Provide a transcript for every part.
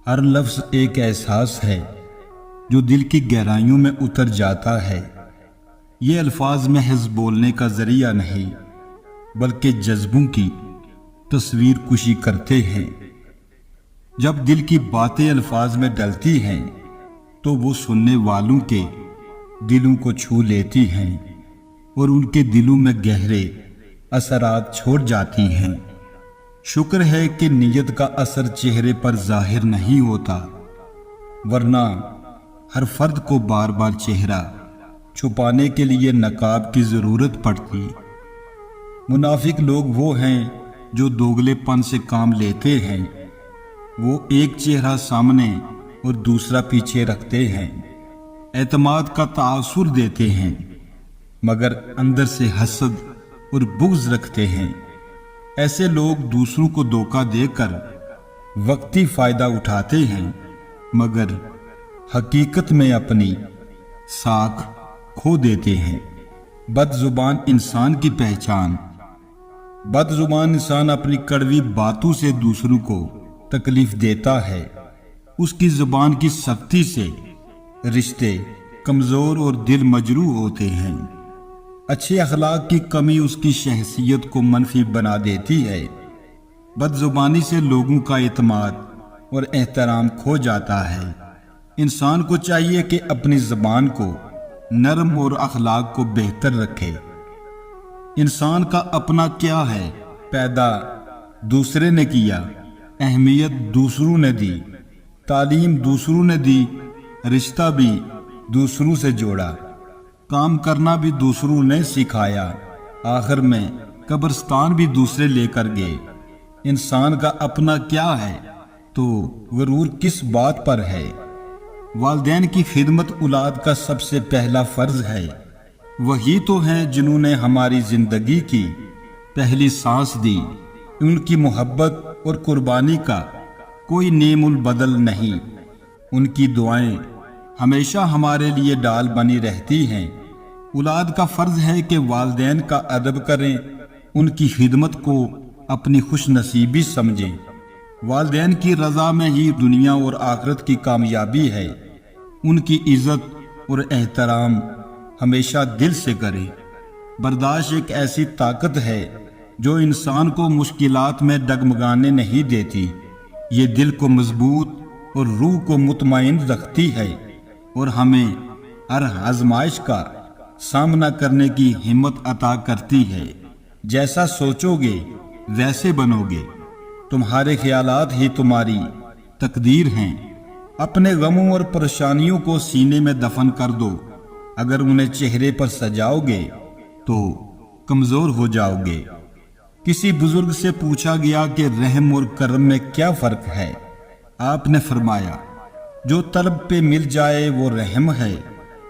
ہر لفظ ایک احساس ہے جو دل کی گہرائیوں میں اتر جاتا ہے۔ یہ الفاظ محض بولنے کا ذریعہ نہیں بلکہ جذبوں کی تصویر کشی کرتے ہیں۔ جب دل کی باتیں الفاظ میں ڈلتی ہیں تو وہ سننے والوں کے دلوں کو چھو لیتی ہیں اور ان کے دلوں میں گہرے اثرات چھوڑ جاتی ہیں۔ شکر ہے کہ نیت کا اثر چہرے پر ظاہر نہیں ہوتا، ورنہ ہر فرد کو بار بار چہرہ چھپانے کے لیے نقاب کی ضرورت پڑتی۔ منافق لوگ وہ ہیں جو دوگلے پن سے کام لیتے ہیں۔ وہ ایک چہرہ سامنے اور دوسرا پیچھے رکھتے ہیں، اعتماد کا تاثر دیتے ہیں مگر اندر سے حسد اور بغض رکھتے ہیں۔ ایسے لوگ دوسروں کو دھوکہ دے کر وقتی فائدہ اٹھاتے ہیں مگر حقیقت میں اپنی ساکھ کھو دیتے ہیں۔ بد زبان انسان کی پہچان۔ بد زبان انسان اپنی کڑوی باتوں سے دوسروں کو تکلیف دیتا ہے۔ اس کی زبان کی سختی سے رشتے کمزور اور دل مجروح ہوتے ہیں۔ اچھے اخلاق کی کمی اس کی شخصیت کو منفی بنا دیتی ہے۔ بد زبانی سے لوگوں کا اعتماد اور احترام کھو جاتا ہے۔ انسان کو چاہیے کہ اپنی زبان کو نرم اور اخلاق کو بہتر رکھے۔ انسان کا اپنا کیا ہے پیدا دوسرے نے کیا، اہمیت دوسروں نے دی، تعلیم دوسروں نے دی، رشتہ بھی دوسروں سے جوڑا، کام کرنا بھی دوسروں نے سکھایا، آخر میں قبرستان بھی دوسرے لے کر گئے۔ انسان کا اپنا کیا ہے تو غرور کس بات پر ہے؟ والدین کی خدمت اولاد کا سب سے پہلا فرض ہے۔ وہی تو ہیں جنہوں نے ہماری زندگی کی پہلی سانس دی۔ ان کی محبت اور قربانی کا کوئی نیم البدل نہیں۔ ان کی دعائیں ہمیشہ ہمارے لیے ڈال بنی رہتی ہیں۔ اولاد کا فرض ہے کہ والدین کا ادب کریں، ان کی خدمت کو اپنی خوش نصیبی سمجھیں۔ والدین کی رضا میں ہی دنیا اور آخرت کی کامیابی ہے۔ ان کی عزت اور احترام ہمیشہ دل سے کریں۔ برداشت ایک ایسی طاقت ہے جو انسان کو مشکلات میں ڈگمگانے نہیں دیتی۔ یہ دل کو مضبوط اور روح کو مطمئن رکھتی ہے اور ہمیں ہر آزمائش کا سامنا کرنے کی ہمت عطا کرتی ہے۔ جیسا سوچو گے ویسے بنو گے۔ تمہارے خیالات ہی تمہاری تقدیر ہیں۔ اپنے غموں اور پریشانیوں کو سینے میں دفن کر دو۔ اگر انہیں چہرے پر سجاؤ گے تو کمزور ہو جاؤ گے۔ کسی بزرگ سے پوچھا گیا کہ رحم اور کرم میں کیا فرق ہے؟ آپ نے فرمایا، جو طلب پہ مل جائے وہ رحم ہے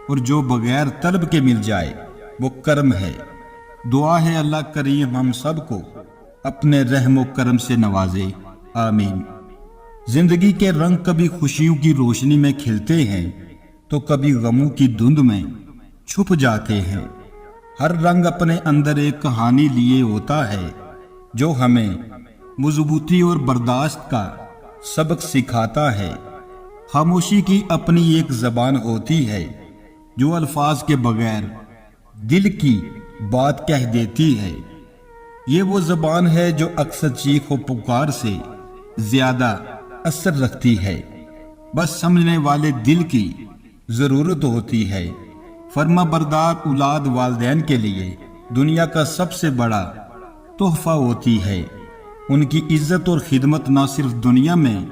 اور جو بغیر طلب کے مل جائے وہ کرم ہے۔ دعا ہے اللہ کریم ہم سب کو اپنے رحم و کرم سے نوازے، آمین۔ زندگی کے رنگ کبھی خوشیوں کی روشنی میں کھلتے ہیں تو کبھی غموں کی دھند میں چھپ جاتے ہیں۔ ہر رنگ اپنے اندر ایک کہانی لیے ہوتا ہے جو ہمیں مضبوطی اور برداشت کا سبق سکھاتا ہے۔ خاموشی کی اپنی ایک زبان ہوتی ہے جو الفاظ کے بغیر دل کی بات کہہ دیتی ہے۔ یہ وہ زبان ہے جو اکثر چیخ و پکار سے زیادہ اثر رکھتی ہے، بس سمجھنے والے دل کی ضرورت ہوتی ہے۔ فرما بردار اولاد والدین کے لیے دنیا کا سب سے بڑا تحفہ ہوتی ہے۔ ان کی عزت اور خدمت نہ صرف دنیا میں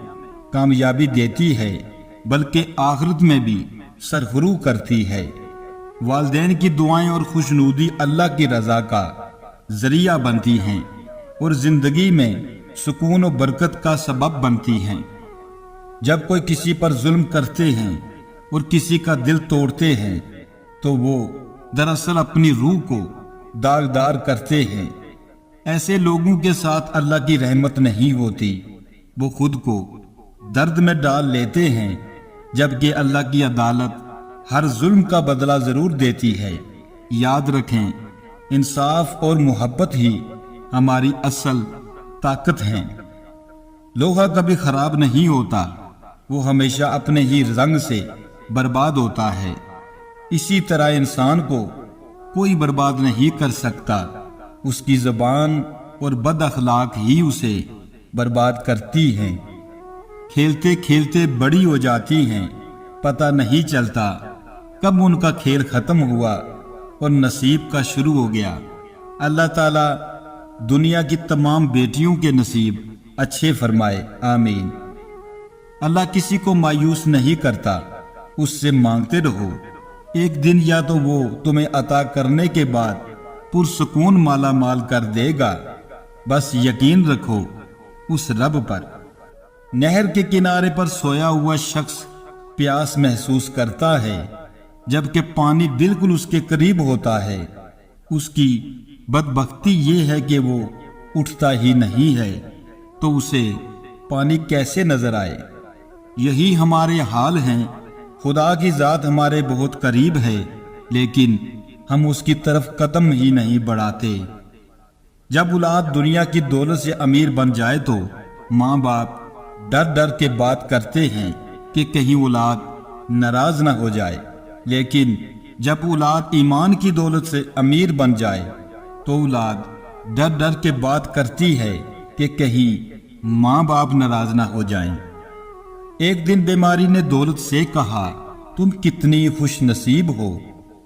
کامیابی دیتی ہے بلکہ آخرت میں بھی سرفراز کرتی ہے۔ والدین کی دعائیں اور خوشنودی اللہ کی رضا کا ذریعہ بنتی ہیں اور زندگی میں سکون و برکت کا سبب بنتی ہیں۔ جب کوئی کسی پر ظلم کرتے ہیں اور کسی کا دل توڑتے ہیں تو وہ دراصل اپنی روح کو داغدار کرتے ہیں۔ ایسے لوگوں کے ساتھ اللہ کی رحمت نہیں ہوتی، وہ خود کو درد میں ڈال لیتے ہیں، جبکہ اللہ کی عدالت ہر ظلم کا بدلہ ضرور دیتی ہے۔ یاد رکھیں، انصاف اور محبت ہی ہماری اصل طاقت ہیں۔ لوہا کبھی خراب نہیں ہوتا وہ ہمیشہ اپنے ہی رنگ سے برباد ہوتا ہے۔ اسی طرح انسان کو کوئی برباد نہیں کر سکتا، اس کی زبان اور بد اخلاق ہی اسے برباد کرتی ہیں۔ کھیلتے کھیلتے بڑی ہو جاتی ہیں، پتہ نہیں چلتا کب ان کا کھیل ختم ہوا اور نصیب کا شروع ہو گیا۔ اللہ تعالیٰ دنیا کی تمام بیٹیوں کے نصیب اچھے فرمائے، آمین۔ اللہ کسی کو مایوس نہیں کرتا، اس سے مانگتے رہو، ایک دن یا تو وہ تمہیں عطا کرنے کے بعد پرسکون مالا مال کر دے گا۔ بس یقین رکھو اس رب پر۔ نہر کے کنارے پر سویا ہوا شخص پیاس محسوس کرتا ہے، جبکہ پانی بالکل اس کے قریب ہوتا ہے۔ اس کی بدبختی یہ ہے کہ وہ اٹھتا ہی نہیں ہے، تو اسے پانی کیسے نظر آئے؟ یہی ہمارے حال ہیں۔ خدا کی ذات ہمارے بہت قریب ہے، لیکن ہم اس کی طرف قدم ہی نہیں بڑھاتے۔ جب اولاد دنیا کی دولت سے امیر بن جائے تو ماں باپ ڈر ڈر کے بات کرتے ہیں کہ کہیں اولاد ناراض نہ ہو جائے، لیکن جب اولاد ایمان کی دولت سے امیر بن جائے تو اولاد ڈر ڈر کے بات کرتی ہے کہ کہیں ماں باپ ناراض نہ ہو جائیں۔ ایک دن بیماری نے دولت سے کہا، تم کتنی خوش نصیب ہو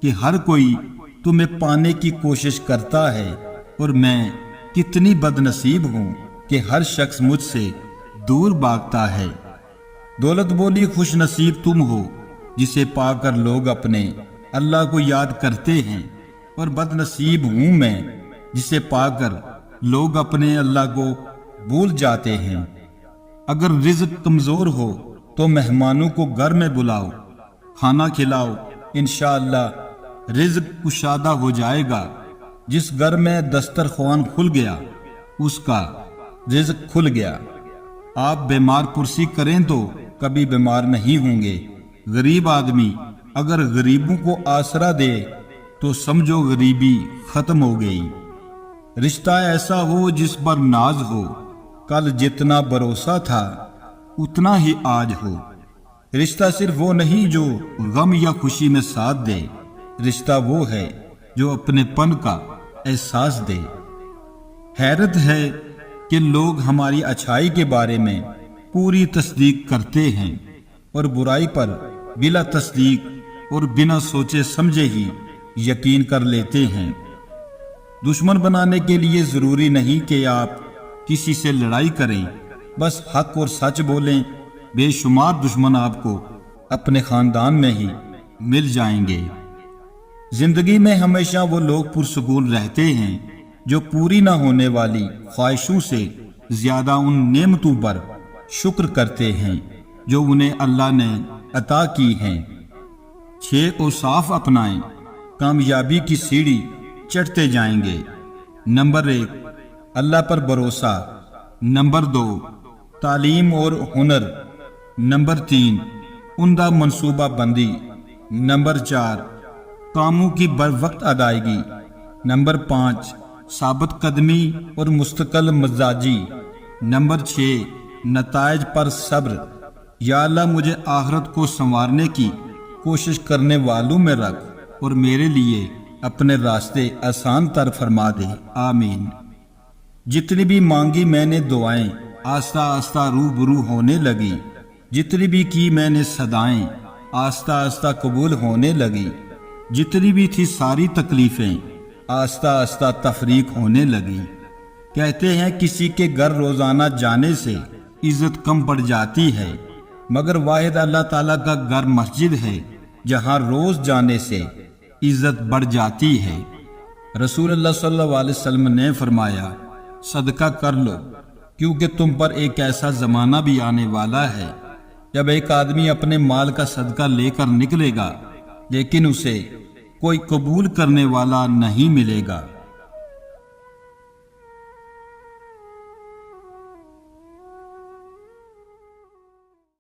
کہ ہر کوئی تمہیں پانے کی کوشش کرتا ہے، اور میں کتنی بد نصیب ہوں کہ ہر شخص مجھ سے دور بھاگتا ہے۔ دولت بولی، خوش نصیب تم ہو جسے پا کر لوگ اپنے اللہ کو یاد کرتے ہیں، اور بد نصیب ہوں میں جسے پا کر لوگ اپنے اللہ کو بھول جاتے ہیں۔ اگر رزق کمزور ہو تو مہمانوں کو گھر میں بلاؤ، کھانا کھلاؤ، انشاءاللہ رزق کشادہ ہو جائے گا۔ جس گھر میں دسترخوان کھل گیا اس کا رزق کھل گیا۔ آپ بیمار پرسی کریں تو کبھی بیمار نہیں ہوں گے۔ غریب آدمی اگر غریبوں کو آسرا دے تو سمجھو غریبی ختم ہو گئی۔ رشتہ ایسا ہو جس پر ناز ہو، کل جتنا بھروسہ تھا اتنا ہی آج ہو۔ رشتہ صرف وہ نہیں جو غم یا خوشی میں ساتھ دے، رشتہ وہ ہے جو اپنے پن کا احساس دے۔ حیرت ہے کہ لوگ ہماری اچھائی کے بارے میں پوری تصدیق کرتے ہیں اور برائی پر بلا تصدیق اور بنا سوچے سمجھے ہی یقین کر لیتے ہیں۔ دشمن بنانے کے لیے ضروری نہیں کہ آپ کسی سے لڑائی کریں، بس حق اور سچ بولیں، بے شمار دشمن آپ کو اپنے خاندان میں ہی مل جائیں گے۔ زندگی میں ہمیشہ وہ لوگ پرسکون رہتے ہیں جو پوری نہ ہونے والی خواہشوں سے زیادہ ان نعمتوں پر شکر کرتے ہیں جو انہیں اللہ نے عطا کی ہیں۔ 6 اوصاف اپنائیں، کامیابی کی سیڑھی چڑھتے جائیں گے۔ نمبر 1، اللہ پر بھروسہ۔ نمبر 2، تعلیم اور ہنر۔ نمبر 3، عمدہ منصوبہ بندی۔ نمبر 4، کاموں کی بروقت ادائیگی۔ نمبر 5، ثابت قدمی اور مستقل مزاجی۔ نمبر 6، نتائج پر صبر۔ یا اللہ مجھے آخرت کو سنوارنے کی کوشش کرنے والوں میں رکھ اور میرے لیے اپنے راستے آسان تر فرما دے، آمین۔ جتنی بھی مانگی میں نے دعائیں آہستہ آہستہ روبرو ہونے لگی، جتنی بھی کی میں نے صدائیں آہستہ آہستہ قبول ہونے لگی، جتنی بھی تھی ساری تکلیفیں آہستہ آہستہ تفریق ہونے لگی۔ کہتے ہیں کسی کے گھر روزانہ جانے سے عزت کم پڑ جاتی ہے، مگر واحد اللہ تعالیٰ کا گھر مسجد ہے جہاں روز جانے سے عزت بڑھ جاتی ہے۔ رسول اللہ صلی اللہ علیہ وسلم نے فرمایا، صدقہ کر لو کیونکہ تم پر ایک ایسا زمانہ بھی آنے والا ہے جب ایک آدمی اپنے مال کا صدقہ لے کر نکلے گا لیکن اسے کوئی قبول کرنے والا نہیں ملے گا۔